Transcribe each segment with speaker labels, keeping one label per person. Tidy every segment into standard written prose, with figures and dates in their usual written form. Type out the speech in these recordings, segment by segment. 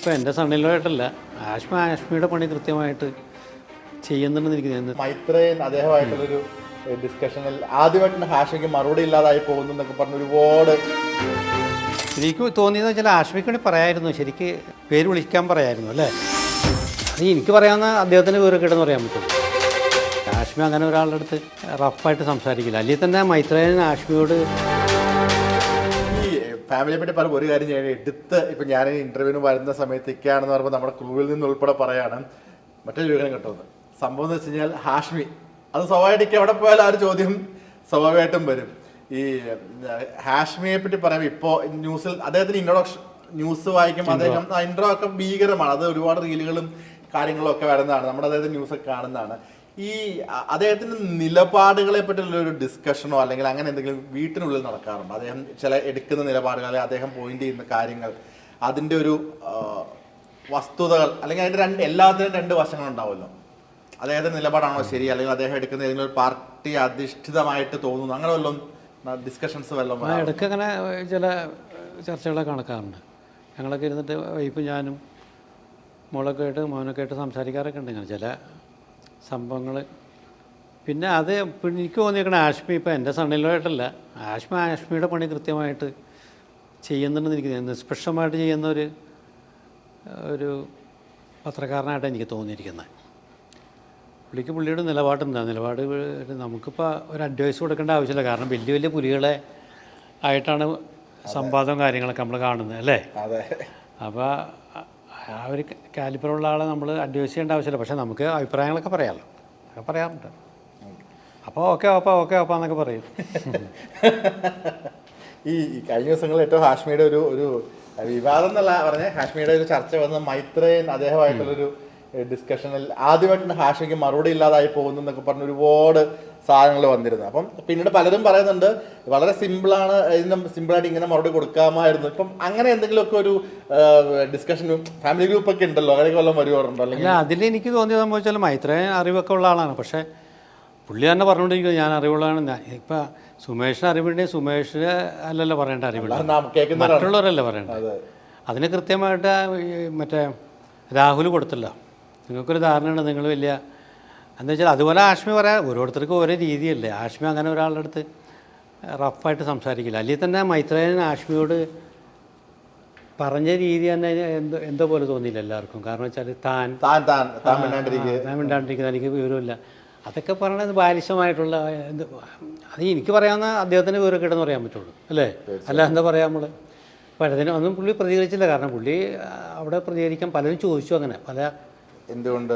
Speaker 1: ഇപ്പം എൻ്റെ സണ്ണിലുമായിട്ടല്ല, ആഷ്മിയുടെ പണി കൃത്യമായിട്ട് ചെയ്യുന്നുണ്ടെന്ന് എനിക്ക് തോന്നുന്നു.
Speaker 2: മൈത്രേയൻ അദ്ദേഹമായിട്ടുള്ളൊരു ഡിസ്കഷനിൽ ആദ്യമായിട്ടാണ് ഹാഷ്മിക്ക് മറുപടി ഇല്ലാതായി പോകുന്നു എന്നൊക്കെ പറഞ്ഞ് ഒരുപാട്
Speaker 1: എനിക്ക് തോന്നിയതെന്ന് വെച്ചാൽ ആഷ്മിക്ക് വേണ്ടി പറയായിരുന്നു, ശരിക്ക് പേര് വിളിക്കാൻ പറയായിരുന്നു അല്ലേ. അത് എനിക്ക് പറയാവുന്ന അദ്ദേഹത്തിന് വിവരക്കേടെന്ന് പറയാൻ പറ്റും. ആഷ്മി അങ്ങനെ ഒരാളുടെ അടുത്ത് റഫായിട്ട് സംസാരിക്കില്ല. അല്ലെങ്കിൽ തന്നെ മൈത്രേയൻ ആഷ്മിയോട്
Speaker 2: ഫാമിലിയെ പറ്റി പല ഒരു കാര്യം ഞാൻ എടുത്ത് ഇപ്പം ഞാൻ ഇൻ്റർവ്യൂവിന് വരുന്ന സമയത്തേക്കാണെന്ന് പറയുമ്പോൾ നമ്മുടെ ക്രൂവിൽ നിന്ന് ഉൾപ്പെടെ പറയാണ് മറ്റൊരു വിവരം കിട്ടുന്നത്. സംഭവം എന്ന് വെച്ച് കഴിഞ്ഞാൽ ഹാഷ്മി അത് സ്വാഭാവികമായിട്ട് എവിടെ പോയാലും ആ ഒരു ചോദ്യം സ്വാഭാവികമായിട്ടും വരും. ഈ ഹാഷ്മിയെ പറ്റി പറയുമ്പോൾ ഇപ്പോൾ ന്യൂസിൽ അദ്ദേഹത്തിന് ഇൻട്രൊഡക്ഷൻ ന്യൂസ് വായിക്കുമ്പോൾ അദ്ദേഹം ഇൻട്രോ ഒക്കെ ഭീകരമാണ്. അത് ഒരുപാട് റീലുകളും കാര്യങ്ങളും ഒക്കെ വരുന്നതാണ്, നമ്മുടെ അദ്ദേഹത്തിന് ന്യൂസൊക്കെ കാണുന്നതാണ്. ഈ അദ്ദേഹത്തിൻ്റെ നിലപാടുകളെ പറ്റിയുള്ള ഒരു ഡിസ്കഷനോ അല്ലെങ്കിൽ അങ്ങനെ എന്തെങ്കിലും വീട്ടിനുള്ളിൽ നടക്കാറുണ്ട്? അദ്ദേഹം ചില എടുക്കുന്ന നിലപാടുകൾ, അദ്ദേഹം പോയിന്റ് ചെയ്യുന്ന കാര്യങ്ങൾ, അതിൻ്റെ ഒരു വസ്തുതകൾ അല്ലെങ്കിൽ അതിൻ്റെ എല്ലാത്തിനും രണ്ട് വശങ്ങളുണ്ടാവുമല്ലോ. അദ്ദേഹത്തിൻ്റെ നിലപാടാണോ ശരി, അല്ലെങ്കിൽ അദ്ദേഹം എടുക്കുന്ന ഏതെങ്കിലും ഒരു പാർട്ടി അധിഷ്ഠിതമായിട്ട് തോന്നുന്നു, അങ്ങനെ വല്ലതും ഡിസ്കഷൻസ് വല്ലതും?
Speaker 1: ഇടയ്ക്ക് അങ്ങനെ ചില ചർച്ചകളൊക്കെ നടക്കാറുണ്ട്. ഞങ്ങളൊക്കെ ഇരുന്നിട്ട് വൈഫ് ഞാനും മോളൊക്കെ ആയിട്ട് മോനൊക്കെ ആയിട്ട് സംസാരിക്കാറൊക്കെ ഉണ്ട് ഇങ്ങനെ ചില സംഭവങ്ങൾ. പിന്നെ അത് എനിക്ക് തോന്നിയേക്കണ ആഷ്മി ഇപ്പം എൻ്റെ സണ്ണിലുമായിട്ടല്ല, ആഷ്മിയുടെ പണി കൃത്യമായിട്ട് ചെയ്യുന്നുണ്ടെന്ന് എനിക്ക് തോന്നുന്നു. നിഷ്പക്ഷമായിട്ട് ചെയ്യുന്ന ഒരു പത്രക്കാരനായിട്ട് എനിക്ക് തോന്നിയിരിക്കുന്നത്. പുള്ളിയുടെ നിലപാടുണ്ട്. നിലപാട് നമുക്കിപ്പോൾ ഒരു അഡ്വൈസ് കൊടുക്കേണ്ട ആവശ്യമില്ല, കാരണം വലിയ വലിയ പുലികളെ ആയിട്ടാണ് സംവാദവും കാര്യങ്ങളൊക്കെ നമ്മൾ കാണുന്നത് അല്ലേ. അപ്പോൾ ആ ഒരു കാലിബറുള്ള ആളെ നമ്മൾ അഡ്വൈസ് ചെയ്യേണ്ട ആവശ്യമില്ല. പക്ഷേ നമുക്ക് അഭിപ്രായങ്ങളൊക്കെ പറയാമല്ലോ, അതൊക്കെ പറയാറുണ്ട്. അപ്പോൾ ഓക്കെ എന്നൊക്കെ പറയും.
Speaker 2: ഈ കഴിഞ്ഞ ദിവസങ്ങളിൽ ഏറ്റവും ഹാഷ്മിയുടെ ഒരു വിവാദം എന്നല്ല പറഞ്ഞ ഹാഷ്മിയുടെ ഒരു ചർച്ച വന്ന് മൈത്രേയൻ അദ്ദേഹമായിട്ടുള്ളൊരു ഡിസ്കഷനിൽ ആദ്യമായിട്ടാണ് ഹാഷ്മിക്ക് മറുപടി ഇല്ലാതായി പോകുന്നു എന്നൊക്കെ പറഞ്ഞ് ഒരുപാട് സാധനങ്ങൾ വന്നിരുന്നു. അപ്പം പിന്നീട് പലരും പറയുന്നുണ്ട് വളരെ സിമ്പിളാണ്, സിമ്പിളായിട്ട് ഇങ്ങനെ മറുപടി കൊടുക്കാമായിരുന്നു. ഇപ്പം അങ്ങനെ എന്തെങ്കിലുമൊക്കെ ഒരു ഡിസ്കഷൻ ഫാമിലി ഗ്രൂപ്പൊക്കെ ഉണ്ടല്ലോ, അങ്ങനെയൊക്കെ വല്ലതും വരുവാറുണ്ടോ?
Speaker 1: അല്ലെങ്കിൽ അതിലെനിക്ക് തോന്നിയത് സംഭവിച്ചാൽ മൈത്രേയൻ അറിവൊക്കെ ഉള്ള ആളാണ്. പക്ഷേ പുള്ളി തന്നെ പറഞ്ഞുകൊണ്ടിരിക്കുന്നത് ഞാൻ അറിവുള്ളതാണ്. ഇപ്പം സുമേഷിന് അറിവുണ്ടെങ്കിൽ സുമേഷിന് അല്ലല്ലോ പറയേണ്ട, അറിവുള്ള മറ്റുള്ളവരല്ലേ പറയേണ്ടത്. അതിന് കൃത്യമായിട്ട് മറ്റേ രാഹുൽ കൊടുത്തില്ല. നിങ്ങൾക്കൊരു ധാരണയുണ്ട്, നിങ്ങൾ വലിയ എന്താ വെച്ചാൽ അതുപോലെ ആഷ്മി പറയാൻ ഓരോരുത്തർക്കും ഓരോ രീതിയല്ലേ. ആഷ്മി അങ്ങനെ ഒരാളുടെ അടുത്ത് റഫായിട്ട് സംസാരിക്കില്ല. അല്ലെങ്കിൽ തന്നെ മൈത്രേയൻ ആഷ്മിയോട് പറഞ്ഞ രീതി തന്നെ എന്തോ പോലെ തോന്നിയില്ല എല്ലാവർക്കും. കാരണം വെച്ചാൽ താൻ മിണ്ടാണ്ടിരിക്കുന്നത് എനിക്ക് വിവരമില്ല, അതൊക്കെ പറയണത് ബാലിശമായിട്ടുള്ള അത് എനിക്ക് പറയാവുന്ന അദ്ദേഹത്തിന് വിവരക്കേടെന്ന് പറയാൻ പറ്റുള്ളൂ അല്ലേ. അല്ല എന്താ പറയാ നമ്മൾ. അപ്പോൾ അതിന് ഒന്നും പുള്ളി പ്രതികരിച്ചില്ല. കാരണം പുള്ളി അവിടെ പ്രതികരിക്കാൻ പലരും ചോദിച്ചു, അങ്ങനെ പല എന്തുകൊണ്ട്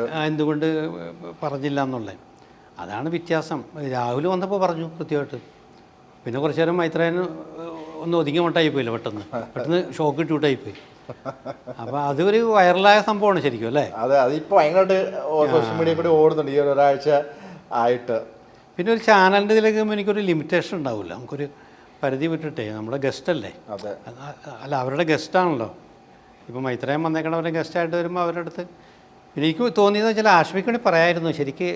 Speaker 1: പറഞ്ഞില്ല എന്നുള്ളത്. അതാണ് വ്യത്യാസം. രാഹുൽ വന്നപ്പോൾ പറഞ്ഞു കൃത്യമായിട്ട്. പിന്നെ കുറച്ചു നേരം മൈത്രേയൻ ഒന്ന് ഒതുങ്ങി മട്ടായിപ്പോയില്ല, പെട്ടെന്ന് ഷോക്ക് ഇട്ടുവിട്ടായിപ്പോയി. അപ്പോൾ അതൊരു വൈറലായ സംഭവമാണ് ശരിക്കും അല്ലേ.
Speaker 2: അതെ, അതിപ്പോൾ ഭയങ്കരമായിട്ട് സോഷ്യൽ മീഡിയ കൂടി ഓടുന്നുണ്ട് ഈ ഒരാഴ്ച ആയിട്ട്.
Speaker 1: പിന്നെ ഒരു ചാനലിൻ്റെ ഇതിലേക്ക് എനിക്കൊരു ലിമിറ്റേഷൻ ഉണ്ടാവില്ല. നമുക്കൊരു പരിധി വിട്ടിട്ടേ, നമ്മുടെ ഗസ്റ്റല്ലേ. അല്ല, അവരുടെ ഗസ്റ്റാണല്ലോ. ഇപ്പോൾ മൈത്രേയൻ വന്നേക്കണവരെ ഗസ്റ്റായിട്ട് വരുമ്പോൾ അവരുടെ അടുത്ത് എനിക്ക് തോന്നിയതെന്ന് വെച്ചാൽ ആഷ്മിക്ക് വേണ്ടി പറയായിരുന്നു, ശരിക്ക്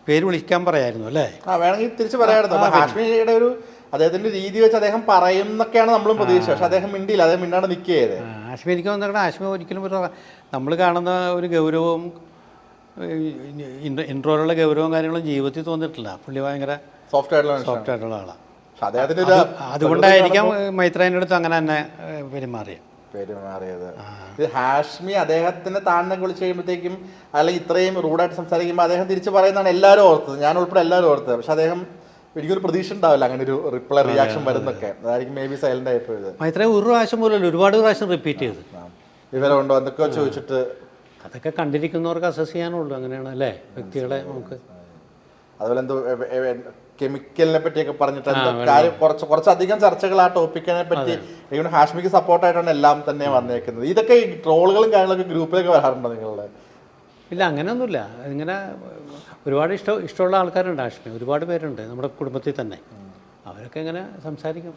Speaker 1: പേര് വിളിക്കാൻ പറയായിരുന്നു അല്ലേ.
Speaker 2: വേണമെങ്കിൽ തിരിച്ച് പറയാമായിരുന്നു. ഹാഷ്മിയുടെ ഒരു അദ്ദേഹത്തിന്റെ രീതി വെച്ച് അദ്ദേഹം പറയും എന്നൊക്കെയാണ് നമ്മളും പ്രതീക്ഷിച്ചത്. പക്ഷെ അദ്ദേഹം മിണ്ടിയില്ല, അദ്ദേഹം മിണ്ടാണ്ട് നിൽക്കുകയത്.
Speaker 1: ആഷ്മി എനിക്ക് തോന്നുന്നത് ആഷ്മി ഒരിക്കലും ഒരു നമ്മൾ കാണുന്ന ഒരു ഗൗരവവും ഇൻട്രോയിലുള്ള ഗൗരവവും കാര്യങ്ങളും ജീവിതത്തിൽ തോന്നിയിട്ടില്ല. പുള്ളി ഭയങ്കര സോഫ്റ്റ് ആയിട്ടുള്ള ആളാണ്. അതുകൊണ്ടായിരിക്കാം മൈത്രേയൻ്റെ അടുത്ത് അങ്ങനെ തന്നെ പെരുമാറിയത്.
Speaker 2: ഇത് ഹാഷ്മി അദ്ദേഹത്തിന് താഴ്ന്നൊക്കെ വിളിച്ച് കഴിയുമ്പോഴത്തേക്കും അല്ലെങ്കിൽ ഇത്രയും റൂഡായിട്ട് സംസാരിക്കുമ്പോൾ അദ്ദേഹം തിരിച്ച് പറയുന്നതാണ് എല്ലാവരും ഓർത്തത്, ഞാൻ ഉൾപ്പെടെ എല്ലാവരും ഓർത്തത്. പക്ഷെ അദ്ദേഹം എനിക്കൊരു പ്രതീക്ഷ ഉണ്ടാവില്ല അങ്ങനെ ഒരു റിപ്ലൈ റിയാക്ഷൻ വരുന്നൊക്കെ. അതായിരിക്കും മേ ബി സൈലന്റ് ആയിപ്പോയത്.
Speaker 1: മൈത്രേയൻ ഒരു പ്രാവശ്യം പോലും ഒരുപാട് പ്രാവശ്യം റിപ്പീറ്റ് ചെയ്ത്
Speaker 2: വിവരമുണ്ടോ എന്തൊക്കെയോ ചോദിച്ചിട്ട്
Speaker 1: അതൊക്കെ കണ്ടിരിക്കുന്നവർക്ക് അസസ് ചെയ്യാനുള്ളൂ. അങ്ങനെയാണ് അല്ലേ വ്യക്തികളെ നമുക്ക്.
Speaker 2: അതുപോലെ എന്തോ കെമിക്കലിനെ പറ്റിയൊക്കെ പറഞ്ഞിട്ട് കാര്യം കുറച്ചധികം ചർച്ചകൾ ആ ടോപ്പിക്കിനെ പറ്റി ഹാഷ്മിക്ക് സപ്പോർട്ടായിട്ടാണ് എല്ലാം തന്നെ വന്നേക്കുന്നത്. ഇതൊക്കെ ഈ ട്രോളുകളും കാര്യങ്ങളൊക്കെ ഗ്രൂപ്പിലൊക്കെ വരാറുണ്ടോ നിങ്ങളുടെ?
Speaker 1: ഇല്ല, അങ്ങനെയൊന്നുമില്ല. ഇങ്ങനെ ഒരുപാട് ഇഷ്ടമുള്ള ആൾക്കാരുണ്ട് ഹാഷ്മി, ഒരുപാട് പേരുണ്ട് നമ്മുടെ കുടുംബത്തിൽ തന്നെ. അവരൊക്കെ ഇങ്ങനെ സംസാരിക്കും.